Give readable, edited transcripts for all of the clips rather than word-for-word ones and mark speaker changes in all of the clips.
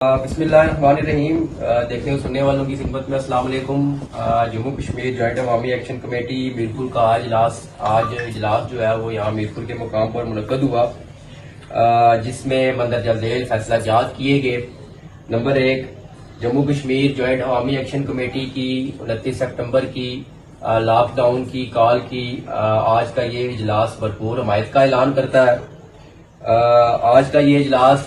Speaker 1: بسم اللہ الرحمن الرحیم. دیکھنے اور سننے والوں کی خدمت میں السلام علیکم. جموں کشمیر جوائنٹ عوامی ایکشن کمیٹی میرپور کا آج اجلاس جو ہے وہ یہاں میرپور کے مقام پر منعقد ہوا، جس میں مندرجہ ذیل فیصلہ جات کیے گئے. نمبر 1، جموں کشمیر جوائنٹ عوامی ایکشن کمیٹی کی 29 سپٹمبر کی لاک ڈاؤن کی کال کی آج کا یہ اجلاس بھرپور حمایت کا اعلان کرتا ہے. آج کا یہ اجلاس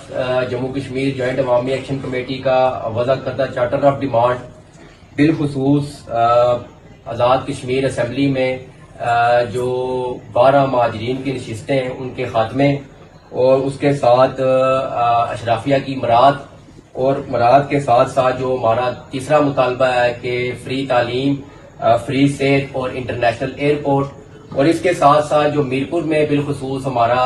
Speaker 1: جموں کشمیر جوائنٹ عوامی ایکشن کمیٹی کا وضع کردہ چارٹر آف ڈیمانڈ، بالخصوص آزاد کشمیر اسمبلی میں جو 12 مہاجرین کی نشستیں ہیں ان کے خاتمے، اور اس کے ساتھ اشرافیہ کی مراد، اور مراد کے ساتھ ساتھ جو ہمارا تیسرا مطالبہ ہے کہ فری تعلیم، فری صحت اور انٹرنیشنل ایئرپورٹ، اور اس کے ساتھ ساتھ جو میرپور میں بالخصوص ہمارا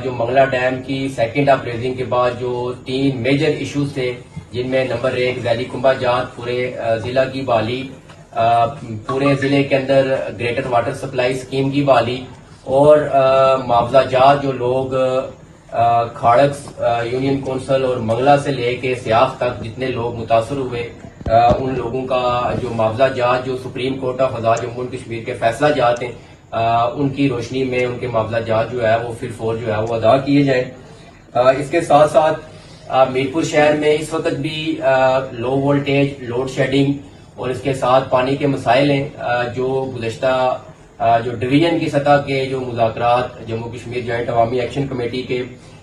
Speaker 1: جو منگلا ڈیم کی سیکنڈ اپریزنگ کے بعد جو 3 میجر ایشوز تھے، جن میں نمبر 1 ذیلی کنبہ جات پورے ضلع کی بحالی، پورے ضلع کے اندر گریٹر واٹر سپلائی اسکیم کی بحالی، اور معاوضہ جات جو لوگ کھاڑک یونین کونسل اور منگلا سے لے کے سیاخ تک جتنے لوگ متاثر ہوئے، ان لوگوں کا جو معاوضہ جات جو سپریم کورٹ آف آزاد جموں کشمیر کے فیصلہ جات ہیں، ان کی روشنی میں ان کے معاوضہ جات جو ہے وہ فل فور جو ہے وہ ادا کیے جائیں. اس کے ساتھ ساتھ میرپور شہر میں اس وقت بھی لو وولٹیج، لوڈ شیڈنگ اور اس کے ساتھ پانی کے مسائل ہیں، جو گزشتہ جو ڈویژن کی سطح کے جو مذاکرات جموں کشمیر جوائنٹ عوامی ایکشن کمیٹی کے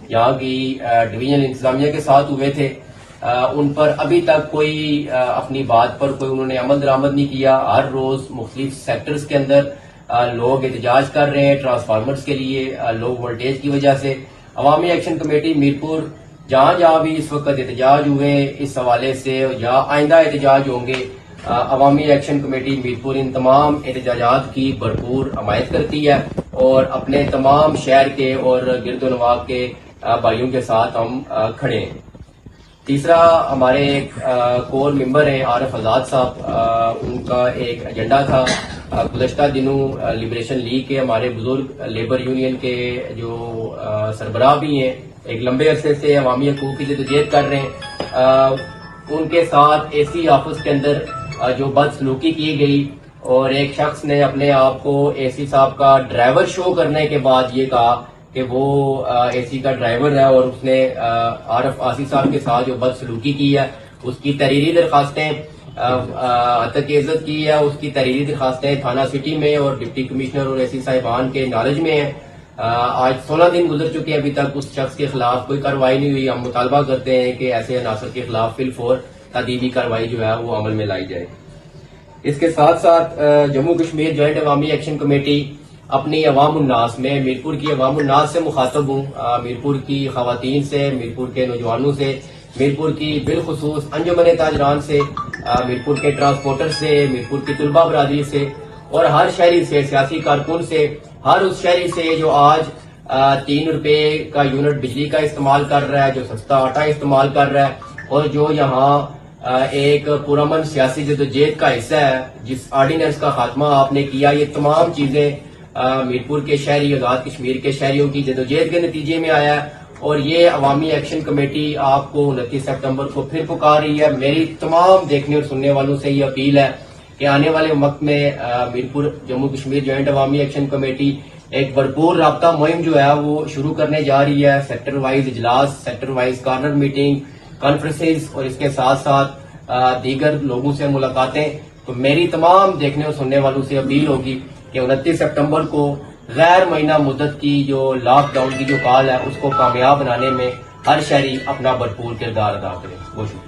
Speaker 1: یہاں کی ڈویژنل انتظامیہ کے ساتھ ہوئے تھے، ان پر ابھی تک کوئی اپنی بات پر کوئی انہوں نے عمل درآمد نہیں کیا. ہر روز مختلف سیکٹرز کے اندر لوگ احتجاج کر رہے ہیں ٹرانسفارمرز کے لیے لو وولٹیج کی وجہ سے. عوامی ایکشن کمیٹی میرپور جہاں جہاں بھی اس وقت احتجاج ہوئے اس حوالے سے یا آئندہ احتجاج ہوں گے، عوامی ایکشن کمیٹی میرپور ان تمام احتجاجات کی بھرپور حمایت کرتی ہے، اور اپنے تمام شہر کے اور گرد و نواح کے بھائیوں کے ساتھ ہم کھڑے ہیں. تیسرا، ہمارے ایک کور ممبر ہیں عارف آزاد صاحب، ان کا ایک ایجنڈا تھا. گزشتہ دنوں لبریشن لیگ کے ہمارے بزرگ لیبر یونین کے جو سربراہ بھی ہیں، ایک لمبے عرصے سے عوامی حقوق کی جدوجہد کر رہے ہیں، ان کے ساتھ اے سی آفس کے اندر جو بدسلوکی کی گئی، اور ایک شخص نے اپنے آپ کو اے سی صاحب کا ڈرائیور شو کرنے کے بعد یہ کہا کہ وہ اے سی کا ڈرائیور ہے، اور اس نے عارف آصی صاحب کے ساتھ جو بدسلوکی کی ہے اس کی تحریری درخواستیں تک عزت کی ہے، اس کی تحریری درخواستیں تھانہ سٹی میں اور ڈپٹی کمشنر اور اے سی صاحبان کے نالج میں ہیں. آج 16 دن گزر چکے ہیں، ابھی تک اس شخص کے خلاف کوئی کارروائی نہیں ہوئی. ہم مطالبہ کرتے ہیں کہ ایسے عناصر کے خلاف فل فور تادیبی کارروائی جو ہے وہ عمل میں لائی جائے. اس کے ساتھ ساتھ جموں کشمیر جوائنٹ عوامی ایکشن کمیٹی اپنی عوام الناس میں میرپور کی عوام الناس سے مخاطب ہوں، میرپور کی خواتین سے، میرپور کے نوجوانوں سے، میرپور کی بالخصوص انجمن تاجران سے، میرپور کے ٹرانسپورٹر سے، میرپور کی طلبہ برادری سے، اور ہر شہری سے، سیاسی کارکن سے، ہر اس شہری سے جو آج 3 روپے کا یونٹ بجلی کا استعمال کر رہا ہے، جو سستا آٹا استعمال کر رہا ہے، اور جو یہاں ایک پرامن سیاسی جدوجہد کا حصہ ہے، جس آرڈیننس کا خاتمہ آپ نے کیا. یہ تمام چیزیں میرپور کے شہری، آزاد کشمیر کے شہریوں کی جدوجہد کے نتیجے میں آیا ہے، اور یہ عوامی ایکشن کمیٹی آپ کو 29 سپٹمبر کو پھر پکار رہی ہے. میری تمام دیکھنے اور سننے والوں سے یہ اپیل ہے کہ آنے والے وقت میں میرپور جموں کشمیر جوائنٹ عوامی ایکشن کمیٹی ایک بھرپور رابطہ مہم جو ہے وہ شروع کرنے جا رہی ہے. سیکٹر وائز اجلاس، sector wise corner meeting, conferences, اور اس کے ساتھ ساتھ دیگر لوگوں سے ملاقاتیں. تو میری تمام دیکھنے اور سننے والوں سے اپیل ہوگی کہ 29 سپٹمبر کو غیر مہینہ مدت کی جو لاک ڈاؤن کی جو کال ہے اس کو کامیاب بنانے میں ہر شہری اپنا بھرپور کردار ادا کرے. بہت شکریہ.